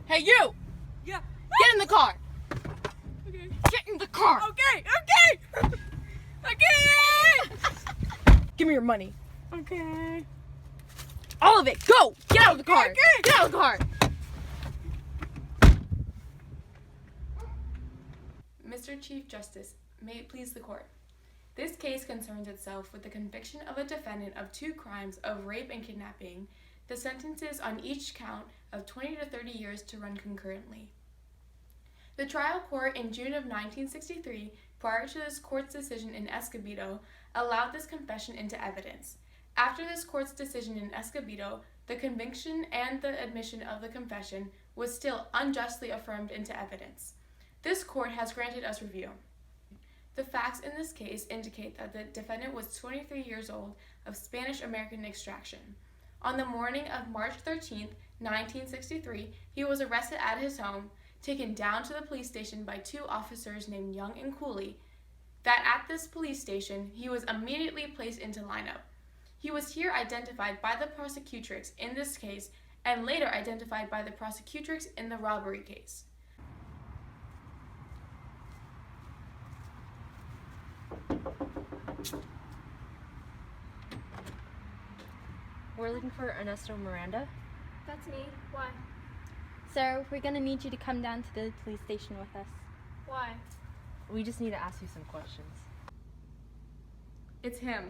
Hey, you! Yeah. Get in the car! Okay. Get in the car! Okay. Okay. Give me your money. Okay. All of it! Go! Get out of the car! Okay. Get out of the car! Mr. Chief Justice, may it please the court. This case concerns itself with the conviction of a defendant of 2 crimes of rape and kidnapping, the sentences on each count of 20 to 30 years to run concurrently. The trial court in June of 1963, prior to this court's decision in Escobedo, allowed this confession into evidence. After this court's decision in Escobedo, the conviction and the admission of the confession was still unjustly affirmed into evidence. This court has granted us review. The facts in this case indicate that the defendant was 23 years old of Spanish-American extraction. On the morning of March 13, 1963, he was arrested at his home, taken down to the police station by 2 officers named Young and Cooley. That at this police station, he was immediately placed into lineup. He was here identified by the prosecutrix in this case and later identified by the prosecutrix in the robbery case. We're looking for Ernesto Miranda. That's me. Why? Sir, we're gonna need you to come down to the police station with us. Why? We just need to ask you some questions. It's him.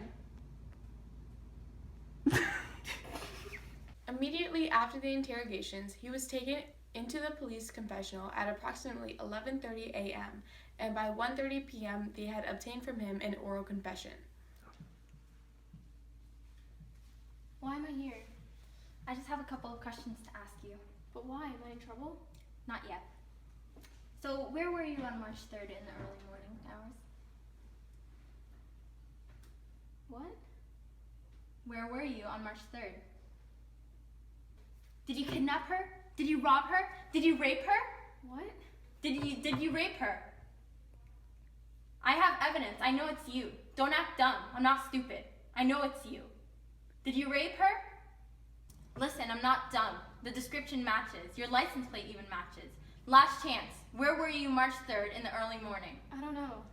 Immediately after the interrogations, he was taken into the police confessional at approximately 11:30 a.m., and by 1:30 p.m. they had obtained from him an oral confession. Why am I here? I just have a couple of questions to ask you. But why? Am I in trouble? Not yet. So, where were you on March 3rd in the early morning hours? What? Where were you on March 3rd? Did you kidnap her? Did you rob her? Did you rape her? What? Did you rape her? I have evidence. I know it's you. Don't act dumb. I'm not stupid. I know it's you. Did you rape her? Listen, I'm not dumb. The description matches. Your license plate even matches. Last chance. Where were you March 3rd in the early morning? I don't know.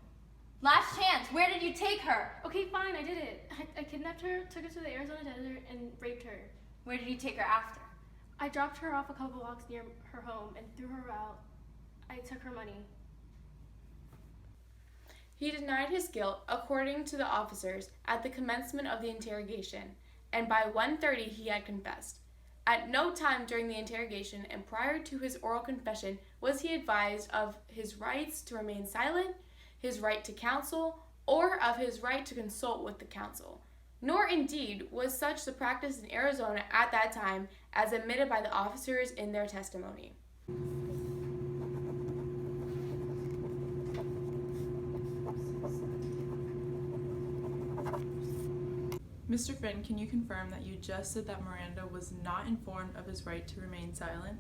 Last chance. Where did you take her? Okay, fine, I did it. I kidnapped her, took her to the Arizona desert, and raped her. Where did you take her after? I dropped her off a couple blocks near her home and threw her out. I took her money. He denied his guilt, according to the officers, at the commencement of the interrogation, and by 1:30 he had confessed. At no time during the interrogation and prior to his oral confession was he advised of his rights to remain silent, his right to counsel, or of his right to consult with the counsel. Nor indeed was such the practice in Arizona at that time as admitted by the officers in their testimony. Mr. Finn, can you confirm that you just said that Miranda was not informed of his right to remain silent?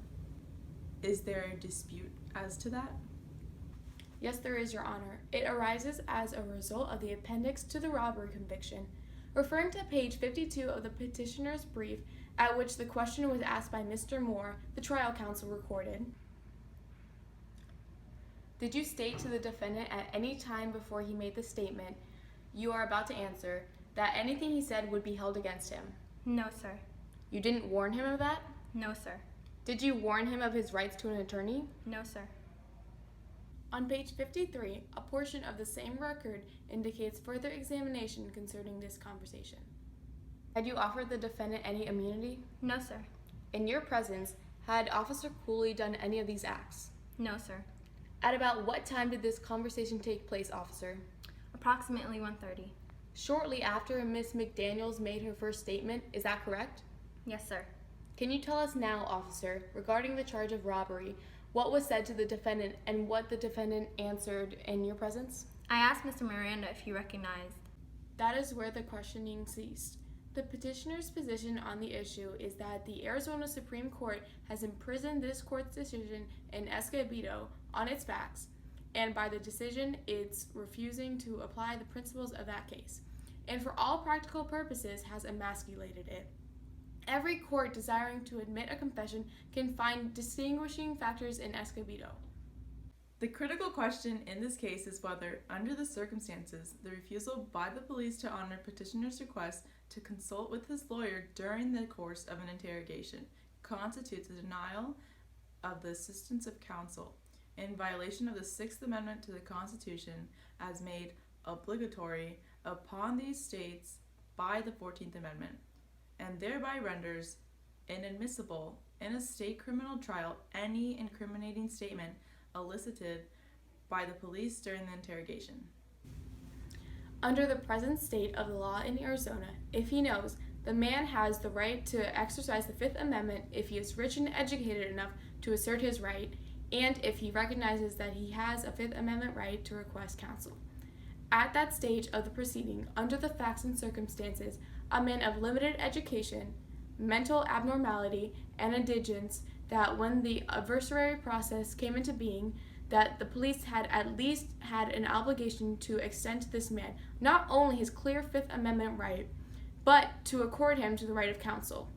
Is there a dispute as to that? Yes, there is, Your Honor. It arises as a result of the appendix to the robbery conviction, referring to page 52 of the petitioner's brief, at which the question was asked by Mr. Moore, the trial counsel recorded. Did you state to the defendant at any time before he made the statement you are about to answer that anything he said would be held against him? No, sir. You didn't warn him of that? No, sir. Did you warn him of his rights to an attorney? No, sir. On page 53, a portion of the same record indicates further examination concerning this conversation. Had you offered the defendant any immunity? No, sir. In your presence, had Officer Cooley done any of these acts? No, sir. At about what time did this conversation take place, officer? Approximately 1:30. Shortly after Miss McDaniels made her first statement, is that correct? Yes, sir. Can you tell us now, officer, regarding the charge of robbery, what was said to the defendant and what the defendant answered in your presence? I asked Mr. Miranda if he recognized. That is where the questioning ceased. The petitioner's position on the issue is that the Arizona Supreme Court has imprisoned this court's decision in Escobedo on its facts, and by the decision, it's refusing to apply the principles of that case, and for all practical purposes has emasculated it. every court desiring to admit a confession can find distinguishing factors in Escobedo. The critical question in this case is whether, under the circumstances, the refusal by the police to honor petitioner's request to consult with his lawyer during the course of an interrogation constitutes a denial of the assistance of counsel in violation of the Sixth Amendment to the Constitution as made obligatory upon these states by the 14th Amendment, and thereby renders inadmissible in a state criminal trial any incriminating statement elicited by the police during the interrogation. Under the present state of the law in Arizona, if he knows the man has the right to exercise the Fifth Amendment if he is rich and educated enough to assert his right, and if he recognizes that he has a Fifth Amendment right to request counsel. At that stage of the proceeding, under the facts and circumstances, a man of limited education, mental abnormality, and indigence, that when the adversary process came into being, that the police had at least had an obligation to extend to this man not only his clear Fifth Amendment right, but to accord him to the right of counsel.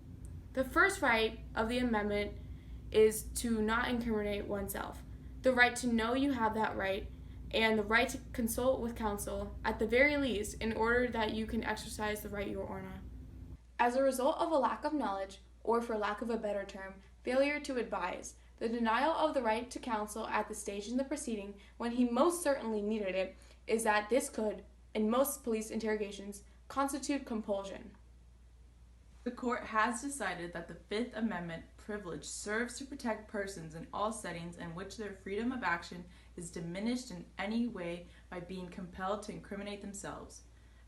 The first right of the amendment is to not incriminate oneself, the right to know you have that right, and the right to consult with counsel, at the very least, in order that you can exercise the right you are on. As a result of a lack of knowledge, or for lack of a better term, failure to advise, the denial of the right to counsel at the stage in the proceeding when he most certainly needed it is that this could, in most police interrogations, constitute compulsion. The court has decided that the Fifth Amendment privilege serves to protect persons in all settings in which their freedom of action is diminished in any way by being compelled to incriminate themselves.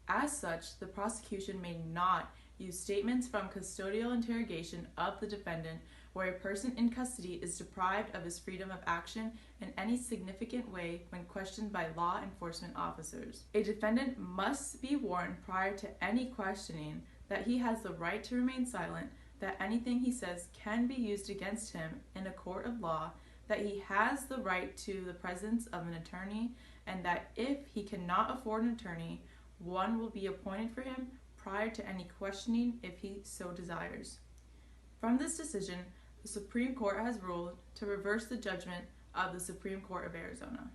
As such, the prosecution may not use statements from custodial interrogation of the defendant where a person in custody is deprived of his freedom of action in any significant way when questioned by law enforcement officers. A defendant must be warned prior to any questioning that he has the right to remain silent, that anything he says can be used against him in a court of law, that he has the right to the presence of an attorney, and that if he cannot afford an attorney, one will be appointed for him prior to any questioning if he so desires. From this decision, the Supreme Court has ruled to reverse the judgment of the Supreme Court of Arizona.